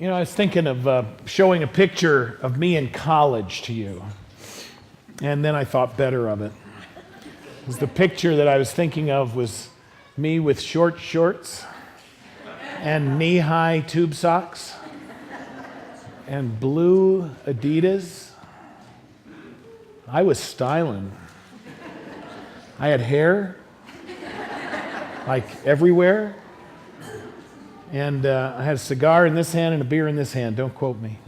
I was thinking of showing a picture of me in college to you, and then I thought better of it. Because the picture that I was thinking of was me with short shorts and knee-high tube socks and blue Adidas. I was styling. I had hair, like everywhere. And I had a cigar in this hand and a beer in this hand. Don't quote me.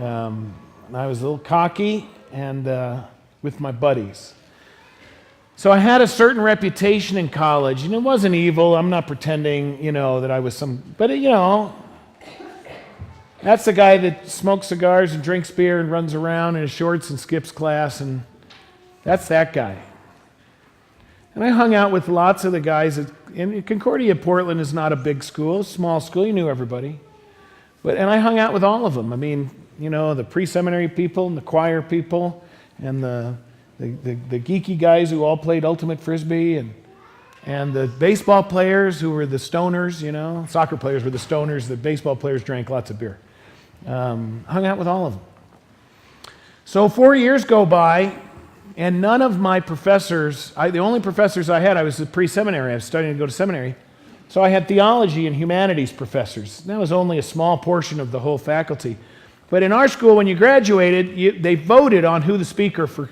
I was a little cocky and with my buddies. So I had a certain reputation in college, and it wasn't evil. I'm not pretending, that I was some... But, that's the guy that smokes cigars and drinks beer and runs around in his shorts and skips class, and that's that guy. And I hung out with lots of the guys. And Concordia, Portland is not a big school, small school. You knew everybody. And I hung out with all of them. I mean, the pre-seminary people and the choir people and the geeky guys who all played ultimate frisbee and the baseball players who were the stoners, Soccer players were the stoners. The baseball players drank lots of beer. Hung out with all of them. So 4 years go by, and none of my professors, the only professors I had, I was a pre-seminary. I was studying to go to seminary. So I had theology and humanities professors. That was only a small portion of the whole faculty. But in our school, when you graduated, they voted on who the speaker for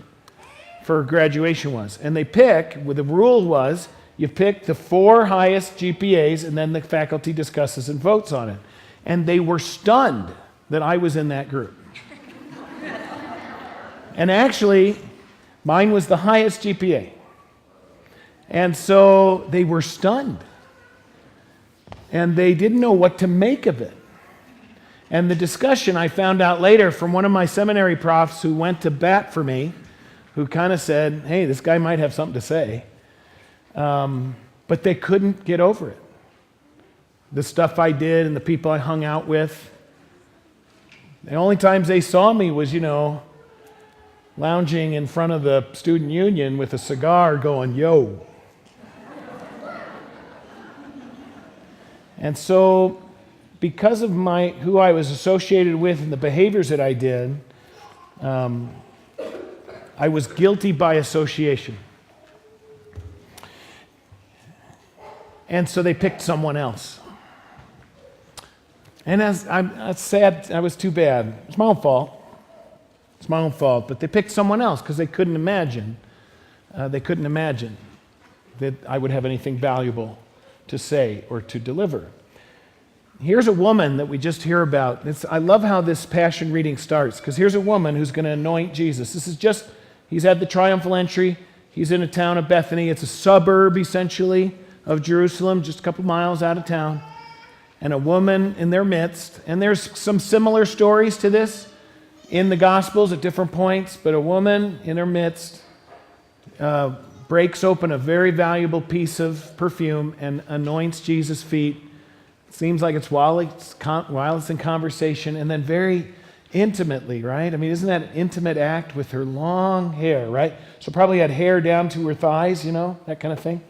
graduation was. And the rule was, you pick the 4 highest GPAs, and then the faculty discusses and votes on it. And they were stunned that I was in that group. And actually, mine was the highest GPA. And so they were stunned. And they didn't know what to make of it. And the discussion I found out later from one of my seminary profs who went to bat for me, who kind of said, hey, this guy might have something to say. But they couldn't get over it. The stuff I did and the people I hung out with. The only times they saw me was, lounging in front of the student union with a cigar going, yo. And so, because of who I was associated with and the behaviors that I did, I was guilty by association. And so they picked someone else. And I'm sad, I was too bad. It's my own fault. It's my own fault. But they picked someone else because they couldn't imagine. That I would have anything valuable to say or to deliver. Here's a woman that we just hear about. I love how this passion reading starts, because here's a woman who's going to anoint Jesus. He's had the triumphal entry. He's in a town of Bethany. It's a suburb, essentially, of Jerusalem, just a couple miles out of town. And a woman in their midst. And there's some similar stories to this in the Gospels at different points, but a woman in their midst breaks open a very valuable piece of perfume and anoints Jesus' feet. It seems like it's while it's in conversation, and then very intimately, right? I mean, isn't that an intimate act with her long hair, right? So probably had hair down to her thighs, that kind of thing,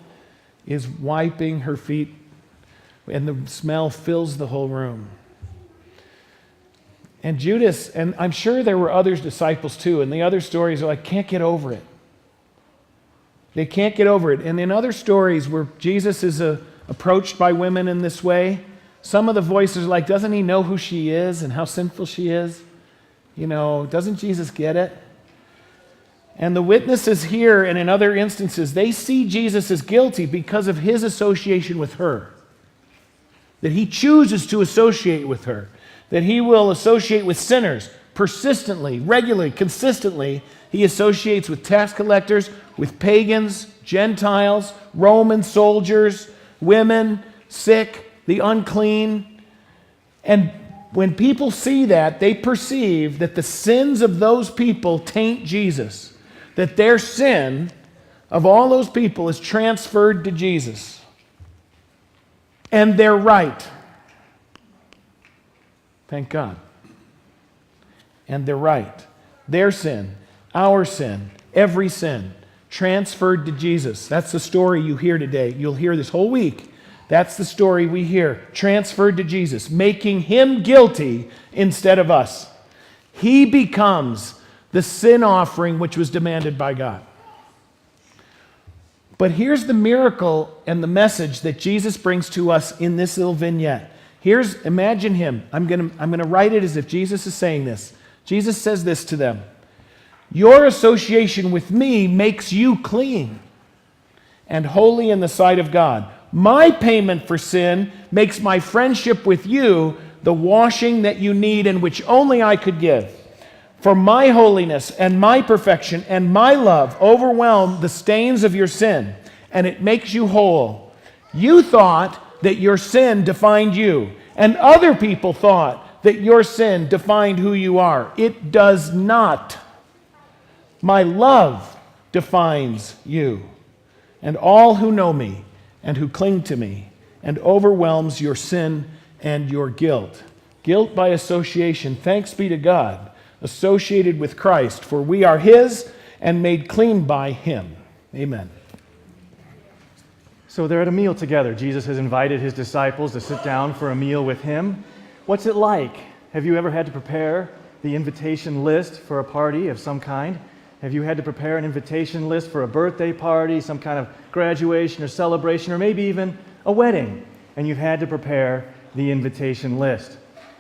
is wiping her feet, and the smell fills the whole room. And Judas, and I'm sure there were other disciples too, and the other stories are like, can't get over it. They can't get over it. And in other stories where Jesus is approached by women in this way, some of the voices are like, doesn't he know who she is and how sinful she is? Doesn't Jesus get it? And the witnesses here and in other instances, they see Jesus as guilty because of his association with her. That he chooses to associate with her. That he will associate with sinners persistently, regularly, consistently. He associates with tax collectors, with pagans, Gentiles, Roman soldiers, women, sick, the unclean. And when people see that, they perceive that the sins of those people taint Jesus. That their sin of all those people is transferred to Jesus. And they're right. Thank God. And they're right. Their sin, our sin, every sin, transferred to Jesus. That's the story you hear today. You'll hear this whole week That's the story we hear, transferred to Jesus, making him guilty instead of us. He becomes the sin offering which was demanded by God. But here's the miracle and the message that Jesus brings to us in this little vignette. Imagine him. I'm going to write it as if Jesus is saying this. Jesus says this to them. Your association with me makes you clean and holy in the sight of God. My payment for sin makes my friendship with you the washing that you need and which only I could give. For my holiness and my perfection and my love overwhelm the stains of your sin, and it makes you whole. You thought that your sin defined you, and other people thought that your sin defined who you are. It does not. My love defines you, and all who know me and who cling to me, and overwhelms your sin and your guilt. Guilt by association, thanks be to God, associated with Christ, for we are his and made clean by him. Amen. So they're at a meal together. Jesus has invited his disciples to sit down for a meal with him. What's it like? Have you ever had to prepare the invitation list for a party of some kind? Have you had to prepare an invitation list for a birthday party, some kind of graduation or celebration, or maybe even a wedding, and you've had to prepare the invitation list?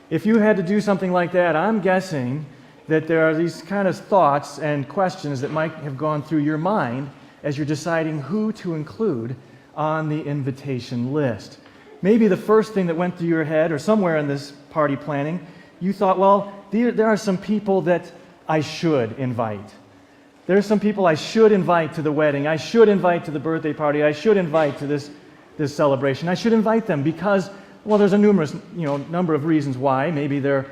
If you had to do something like that, I'm guessing that there are these kind of thoughts and questions that might have gone through your mind as you're deciding who to include on the invitation list. Maybe the first thing that went through your head, or somewhere in this party planning, you thought, well, there are some people that I should invite. There are some people I should invite to the wedding. I should invite to the birthday party. I should invite to this celebration. I should invite them because, well, there's a number of reasons why. Maybe they've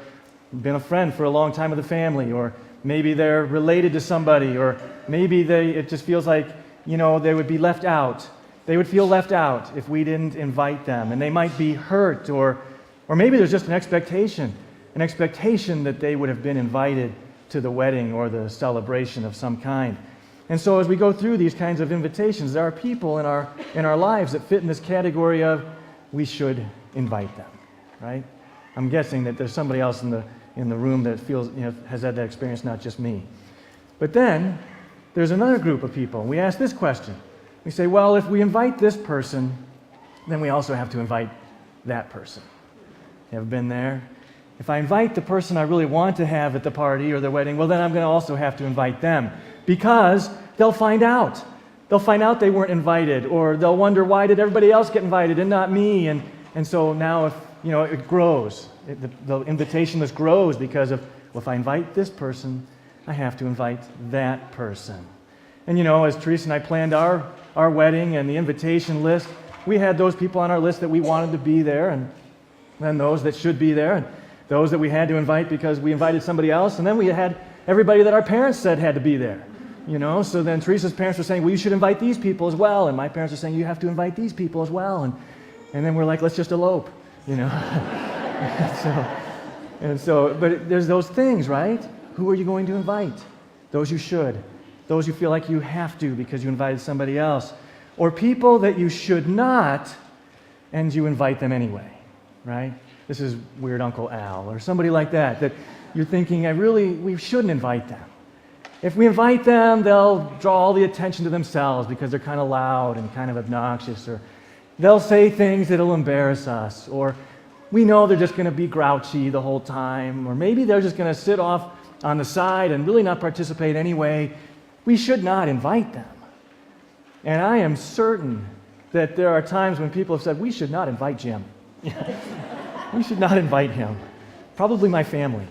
been a friend for a long time of the family, or maybe they're related to somebody, or maybe it just feels like, they would be left out. They would feel left out if we didn't invite them, and they might be hurt, or maybe there's just an expectation that they would have been invited to the wedding or the celebration of some kind. And so as we go through these kinds of invitations, there are people in our lives that fit in this category of we should invite them, right? I'm guessing that there's somebody else in the room that feels, has had that experience, not just me. But then there's another group of people. We ask this question. We say, well, if we invite this person, then we also have to invite that person. You ever been there? If I invite the person I really want to have at the party or the wedding, well, then I'm going to also have to invite them because they'll find out. They'll find out they weren't invited, or they'll wonder, why did everybody else get invited and not me? And so now, it grows. The invitation list grows because of, well, if I invite this person, I have to invite that person. And as Teresa and I planned our wedding and the invitation list, we had those people on our list that we wanted to be there, and then those that should be there, and those that we had to invite because we invited somebody else, and then we had everybody that our parents said had to be there. So then Teresa's parents were saying, well, you should invite these people as well, and my parents were saying, you have to invite these people as well, and then we're like, let's just elope, But there's those things, right? Who are you going to invite? Those you should. Those you feel like you have to because you invited somebody else. Or people that you should not, and you invite them anyway, right? This is weird Uncle Al, or somebody like that you're thinking, we shouldn't invite them. If we invite them, they'll draw all the attention to themselves because they're kind of loud and kind of obnoxious, or they'll say things that'll embarrass us, or we know they're just going to be grouchy the whole time, or maybe they're just going to sit off on the side and really not participate anyway. We should not invite them. And I am certain that there are times when people have said, we should not invite Jim. We should not invite him. Probably my family.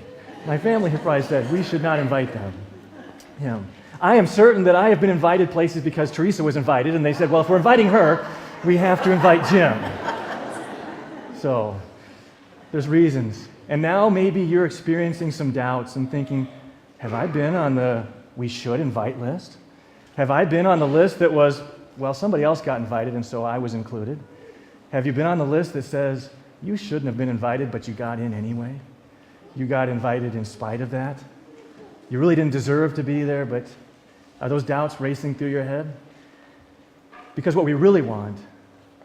My family has probably said, we should not invite him. I am certain that I have been invited places because Teresa was invited, and they said, well, if we're inviting her, we have to invite Jim. So, there's reasons. And now maybe you're experiencing some doubts and thinking, have I been on the we should invite list? Have I been on the list that was, well, somebody else got invited and so I was included? Have you been on the list that says, you shouldn't have been invited, but you got in anyway? You got invited in spite of that? You really didn't deserve to be there, but are those doubts racing through your head? Because what we really want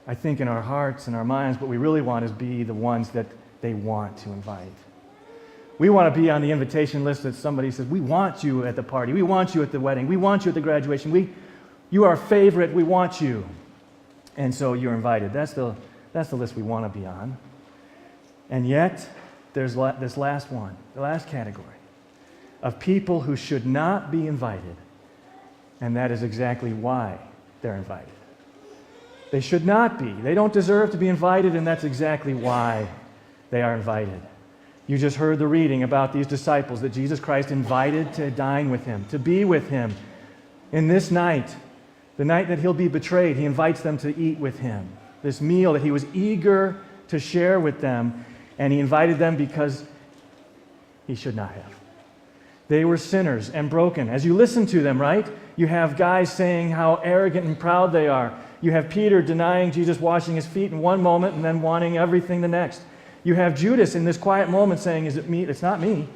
I think, in our hearts and our minds, what we really want is be the ones that they want to invite. We want to be on the invitation list that somebody says, we want you at the party, we want you at the wedding, we want you at the graduation, you are a favorite, we want you. And so you're invited. That's the list we want to be on. And yet, there's this last one, the last category of people who should not be invited, and that is exactly why they're invited. They should not be. They don't deserve to be invited, and that's exactly why they are invited. You just heard the reading about these disciples that Jesus Christ invited to dine with him, to be with him. In this night, the night that he'll be betrayed, he invites them to eat with him. This meal that he was eager to share with them, and he invited them because he should not have. They were sinners and broken. As you listen to them, right? You have guys saying how arrogant and proud they are. You have Peter denying Jesus washing his feet in one moment and then wanting everything the next. You have Judas in this quiet moment saying, is it me? It's not me.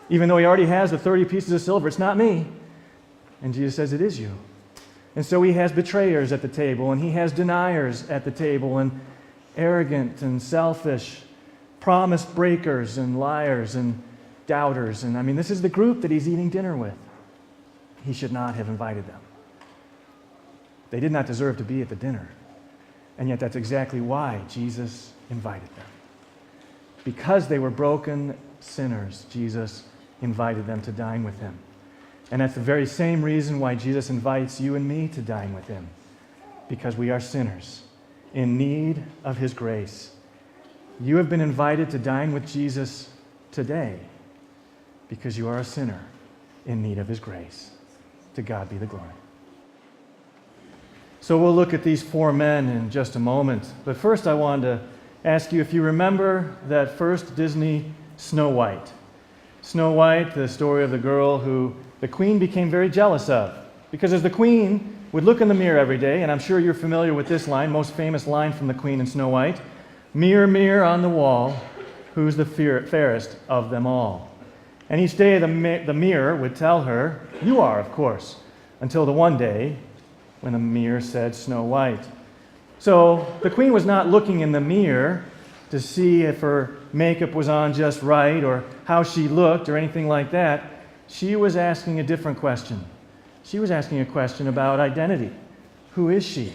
Even though he already has the 30 pieces of silver, it's not me. And Jesus says, it is you. And so he has betrayers at the table, and he has deniers at the table, and arrogant and selfish, promise breakers and liars and doubters. And I mean, this is the group that he's eating dinner with. He should not have invited them. They did not deserve to be at the dinner. And yet that's exactly why Jesus invited them. Because they were broken sinners, Jesus invited them to dine with him. And that's the very same reason why Jesus invites you and me to dine with him. Because we are sinners in need of his grace. You have been invited to dine with Jesus today because you are a sinner in need of his grace. To God be the glory. So we'll look at these four men in just a moment. But first I wanted to ask you if you remember that first Disney Snow White. Snow White, the story of the girl who the queen became very jealous of. Because as the queen would look in the mirror every day, and I'm sure you're familiar with this line, most famous line from the queen in Snow White, mirror, mirror on the wall, who's the fairest of them all? And each day the mirror would tell her, you are, of course, until the one day when the mirror said Snow White. So the queen was not looking in the mirror to see if her makeup was on just right or how she looked or anything like that. She was asking a different question. She was asking a question about identity. Who is she?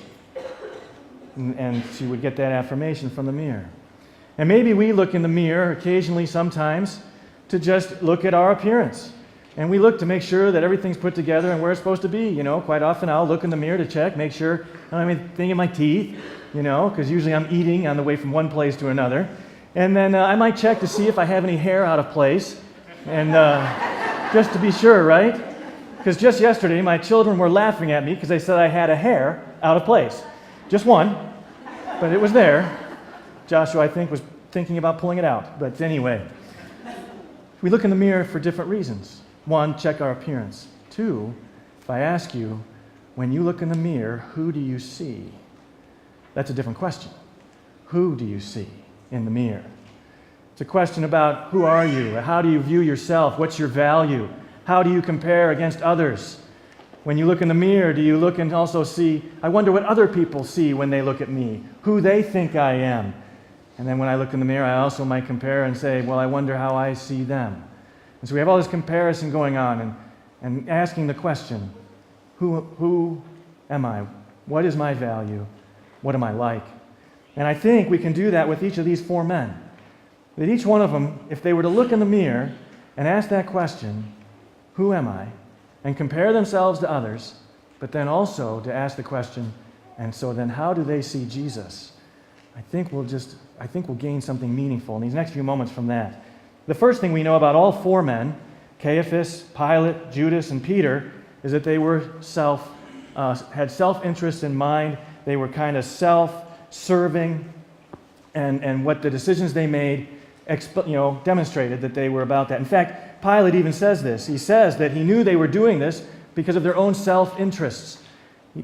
And she would get that affirmation from the mirror. And maybe we look in the mirror occasionally sometimes to just look at our appearance. And we look to make sure that everything's put together and where it's supposed to be. You know, quite often I'll look in the mirror to check, make sure I don't have anything in my teeth, you know, because usually I'm eating on the way from one place to another. And then I might check to see if I have any hair out of place. And just to be sure, right? Because just yesterday my children were laughing at me because they said I had a hair out of place. Just one, but it was there. Joshua, I think, was thinking about pulling it out. But anyway, we look in the mirror for different reasons. One, check our appearance. Two, if I ask you, when you look in the mirror, who do you see? That's a different question. Who do you see in the mirror? It's a question about who are you? How do you view yourself? What's your value? How do you compare against others? When you look in the mirror, do you look and also see, I wonder what other people see when they look at me, who they think I am? And then when I look in the mirror, I also might compare and say, well, I wonder how I see them. And so we have all this comparison going on and asking the question, who am I? What is my value? What am I like? And I think we can do that with each of these four men. That each one of them, if they were to look in the mirror and ask that question, who am I? And compare themselves to others, but then also to ask the question, and so then how do they see Jesus? I think we'll gain something meaningful in these next few moments from that. The first thing we know about all four men, Caiaphas, Pilate, Judas, and Peter, is that they were had self-interest in mind. They were kind of self-serving, and what the decisions they made demonstrated that they were about that. In fact, Pilate even says this. He says that he knew they were doing this because of their own self-interests.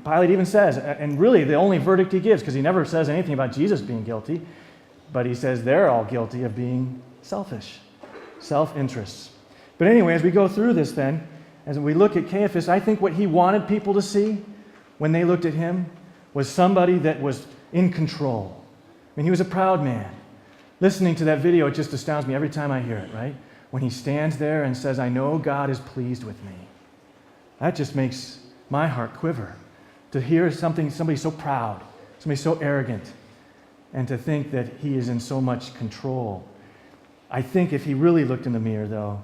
Pilate even says, and really the only verdict he gives, because he never says anything about Jesus being guilty, but he says they're all guilty of being selfish, self-interests. But anyway, as we go through this then, as we look at Caiaphas, I think what he wanted people to see when they looked at him was somebody that was in control. I mean, he was a proud man. Listening to that video, it just astounds me every time I hear it, right? When he stands there and says, I know God is pleased with me. That just makes my heart quiver. To hear somebody so proud, somebody so arrogant, and to think that he is in so much control. I think if he really looked in the mirror, though,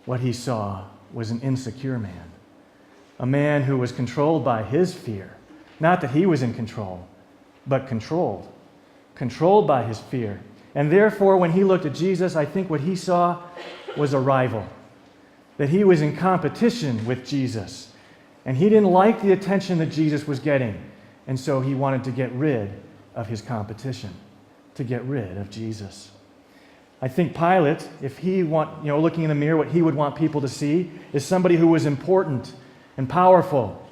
what he saw was an insecure man. A man who was controlled by his fear. Not that he was in control, but controlled. Controlled by his fear. And therefore, when he looked at Jesus, I think what he saw was a rival. That he was in competition with Jesus. And he didn't like the attention that Jesus was getting. And so he wanted to get rid of his competition, to get rid of Jesus. I think Pilate, if he looking in the mirror, what he would want people to see is somebody who was important and powerful.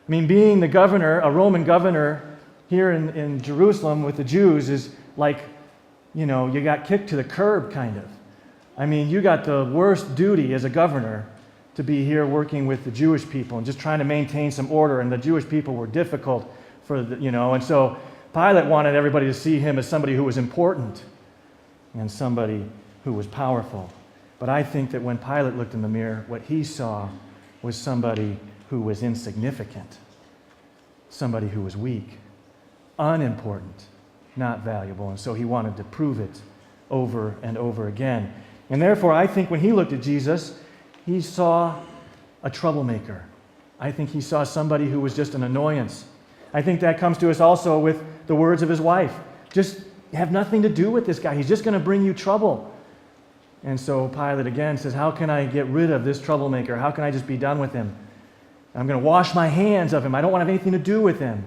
I mean, being the governor, a Roman governor here in Jerusalem with the Jews is like, you got kicked to the curb, kind of. I mean, you got the worst duty as a governor to be here working with the Jewish people and just trying to maintain some order, and the Jewish people were difficult and so Pilate wanted everybody to see him as somebody who was important and somebody who was powerful. But I think that when Pilate looked in the mirror, what he saw was somebody who was insignificant, somebody who was weak, unimportant, not valuable. And so he wanted to prove it over and over again. And therefore, I think when he looked at Jesus, he saw a troublemaker. I think he saw somebody who was just an annoyance. I think that comes to us also with the words of his wife. Just have nothing to do with this guy. He's just going to bring you trouble. And so Pilate again says, how can I get rid of this troublemaker? How can I just be done with him? I'm going to wash my hands of him. I don't want to have anything to do with him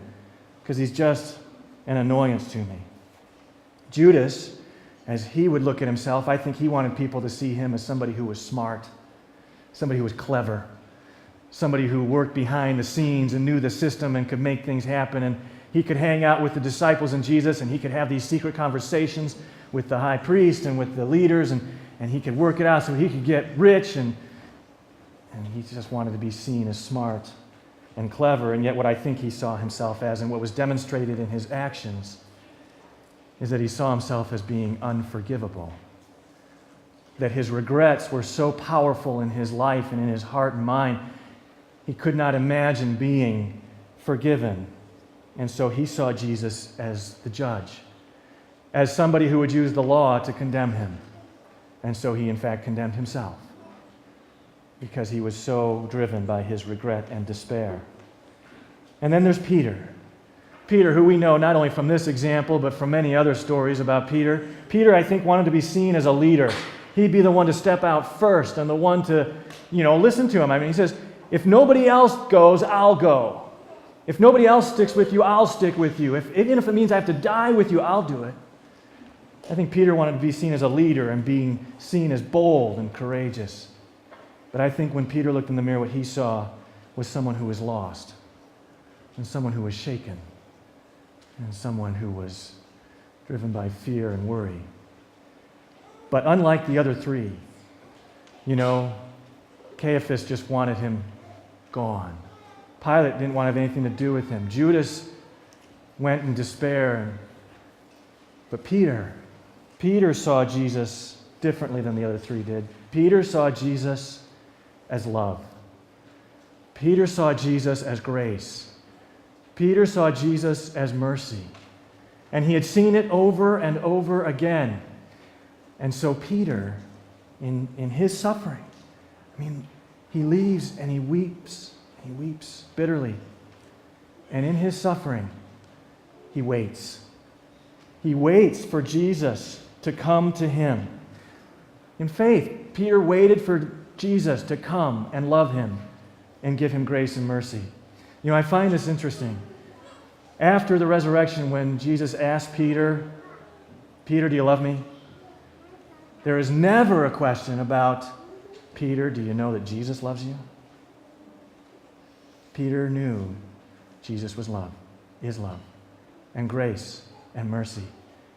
because he's just an annoyance to me. Judas, as he would look at himself, I think he wanted people to see him as somebody who was smart, somebody who was clever, somebody who worked behind the scenes and knew the system and could make things happen. And he could hang out with the disciples and Jesus, and he could have these secret conversations with the high priest and with the leaders, and he could work it out so he could get rich, and he just wanted to be seen as smart and clever. And yet what I think he saw himself as, and what was demonstrated in his actions, is that he saw himself as being unforgivable. That his regrets were so powerful in his life and in his heart and mind, he could not imagine being forgiven. And so he saw Jesus as the judge, as somebody who would use the law to condemn him. And so he, in fact, condemned himself because he was so driven by his regret and despair. And then there's Peter. Peter, who we know not only from this example, but from many other stories about Peter. Peter, I think, wanted to be seen as a leader. He'd be the one to step out first and the one to, listen to him. I mean, he says, if nobody else goes, I'll go. If nobody else sticks with you, I'll stick with you. Even if it means I have to die with you, I'll do it. I think Peter wanted to be seen as a leader and being seen as bold and courageous. But I think when Peter looked in the mirror, what he saw was someone who was lost, and someone who was shaken, and someone who was driven by fear and worry. But unlike the other three, Caiaphas just wanted him gone. Pilate didn't want to have anything to do with him. Judas went in despair. But Peter saw Jesus differently than the other three did. Peter saw Jesus as love. Peter saw Jesus as grace. Peter saw Jesus as mercy. And he had seen it over and over again. And so Peter, in his suffering, he leaves and he weeps. He weeps bitterly. And in his suffering, he waits. He waits for Jesus to come to him. In faith, Peter waited for Jesus to come and love him and give him grace and mercy. I find this interesting. After the resurrection, when Jesus asked Peter, Peter, do you love me? There is never a question about, Peter, do you know that Jesus loves you? Peter knew Jesus was love, is love, and grace and mercy.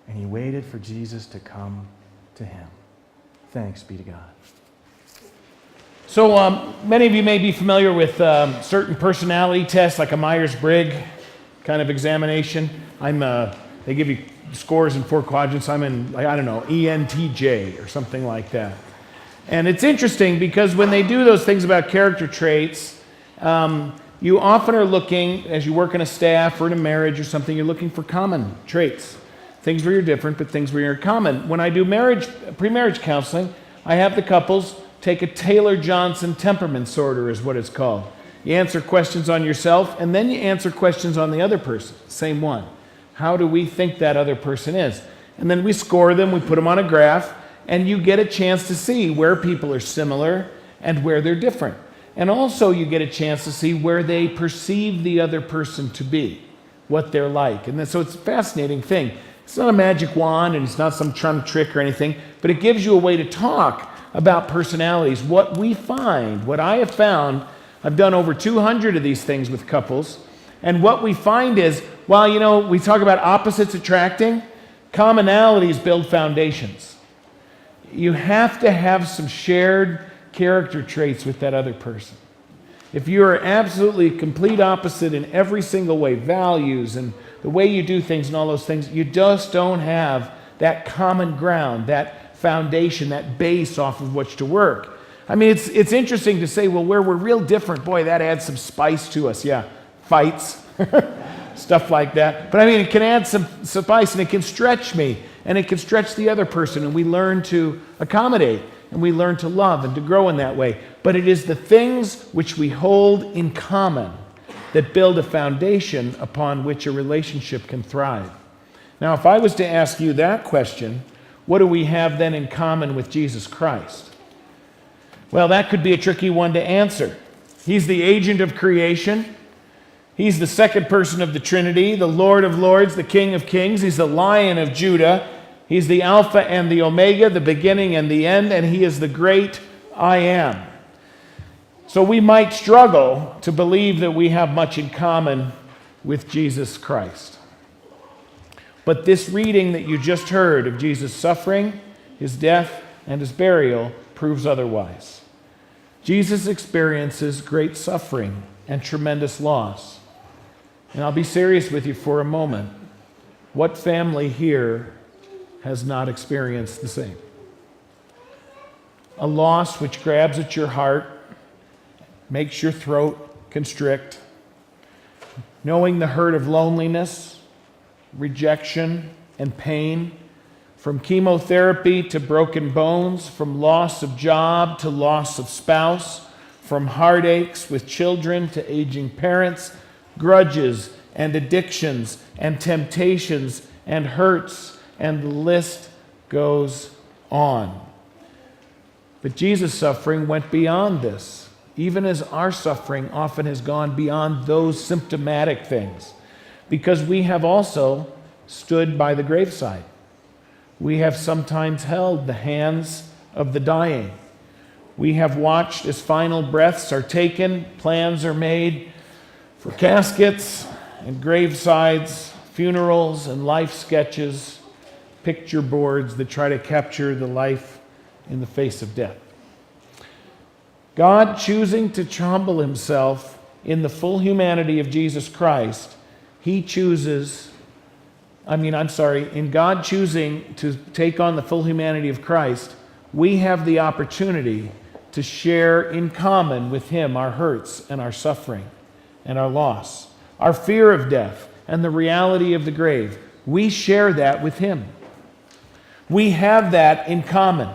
And he waited for Jesus to come to him. Thanks be to God. So many of you may be familiar with certain personality tests like a Myers-Briggs. kind of examination. They give you scores in 4 quadrants. I'm in, I don't know, ENTJ or something like that. And it's interesting because when they do those things about character traits, you often are looking, as you work in a staff or in a marriage or something, you're looking for common traits. Things where you're different, but things where you're common. When I do pre-marriage counseling, I have the couples take a Taylor-Johnson temperament sorter is what it's called. You answer questions on yourself, and then you answer questions on the other person. Same one. How do we think that other person is? And then we score them, we put them on a graph, and you get a chance to see where people are similar and where they're different. And also you get a chance to see where they perceive the other person to be, what they're like. And so it's a fascinating thing. It's not a magic wand, and it's not some trying to trick or anything, but it gives you a way to talk about personalities. What we find, what I have found, I've done over 200 of these things with couples, and what we find is, while, we talk about opposites attracting, commonalities build foundations. You have to have some shared character traits with that other person. If you are absolutely complete opposite in every single way, values and the way you do things and all those things, you just don't have that common ground, that foundation, that base off of which to work. I mean, it's interesting to say, well, where we're real different, boy, that adds some spice to us. Yeah, fights, stuff like that. But I mean, it can add some spice, and it can stretch me, and it can stretch the other person, and we learn to accommodate, and we learn to love and to grow in that way. But it is the things which we hold in common that build a foundation upon which a relationship can thrive. Now, if I was to ask you that question, what do we have then in common with Jesus Christ? Well, that could be a tricky one to answer. He's the agent of creation. He's the second person of the Trinity, the Lord of Lords, the King of Kings. He's the Lion of Judah. He's the Alpha and the Omega, the beginning and the end, and he is the great I am. So we might struggle to believe that we have much in common with Jesus Christ. But this reading that you just heard of Jesus' suffering, his death, and his burial proves otherwise. Jesus experiences great suffering and tremendous loss. And I'll be serious with you for a moment. What family here has not experienced the same? A loss which grabs at your heart, makes your throat constrict, knowing the hurt of loneliness, rejection, and pain, from chemotherapy to broken bones, from loss of job to loss of spouse, from heartaches with children to aging parents, grudges and addictions and temptations and hurts, and the list goes on. But Jesus' suffering went beyond this, even as our suffering often has gone beyond those symptomatic things, because we have also stood by the graveside. We have sometimes held the hands of the dying. We have watched as final breaths are taken, plans are made for caskets and gravesides, funerals and life sketches, picture boards that try to capture the life in the face of death. God choosing to humble himself in the full humanity of Jesus Christ, in God choosing to take on the full humanity of Christ, we have the opportunity to share in common with him our hurts and our suffering and our loss, our fear of death and the reality of the grave. We share that with him. We have that in common.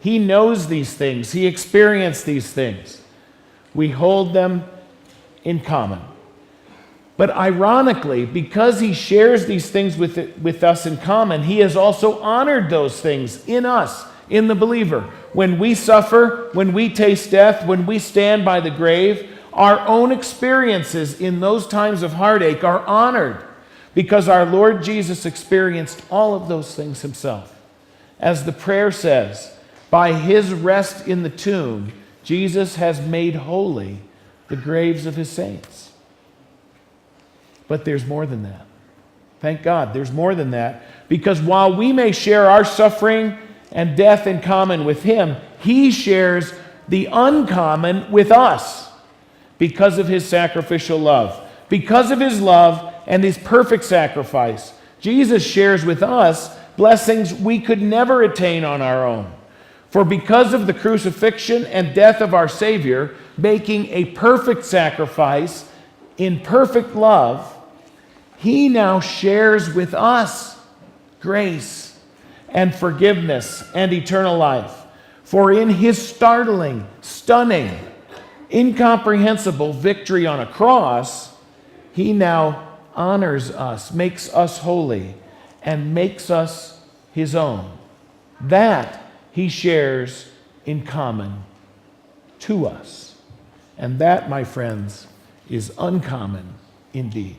He knows these things. He experienced these things. We hold them in common. But ironically, because he shares these things with us in common, he has also honored those things in us, in the believer. When we suffer, when we taste death, when we stand by the grave, our own experiences in those times of heartache are honored because our Lord Jesus experienced all of those things himself. As the prayer says, by his rest in the tomb, Jesus has made holy the graves of his saints. But there's more than that. Thank God, there's more than that. Because while we may share our suffering and death in common with him, he shares the uncommon with us because of his sacrificial love. Because of his love, and his perfect sacrifice, Jesus shares with us blessings we could never attain on our own. For because of the crucifixion and death of our Savior, making a perfect sacrifice in perfect love, he now shares with us grace and forgiveness and eternal life. For in his startling, stunning, incomprehensible victory on a cross, he now honors us, makes us holy, and makes us his own. That he shares in common to us. And that, my friends, is uncommon indeed.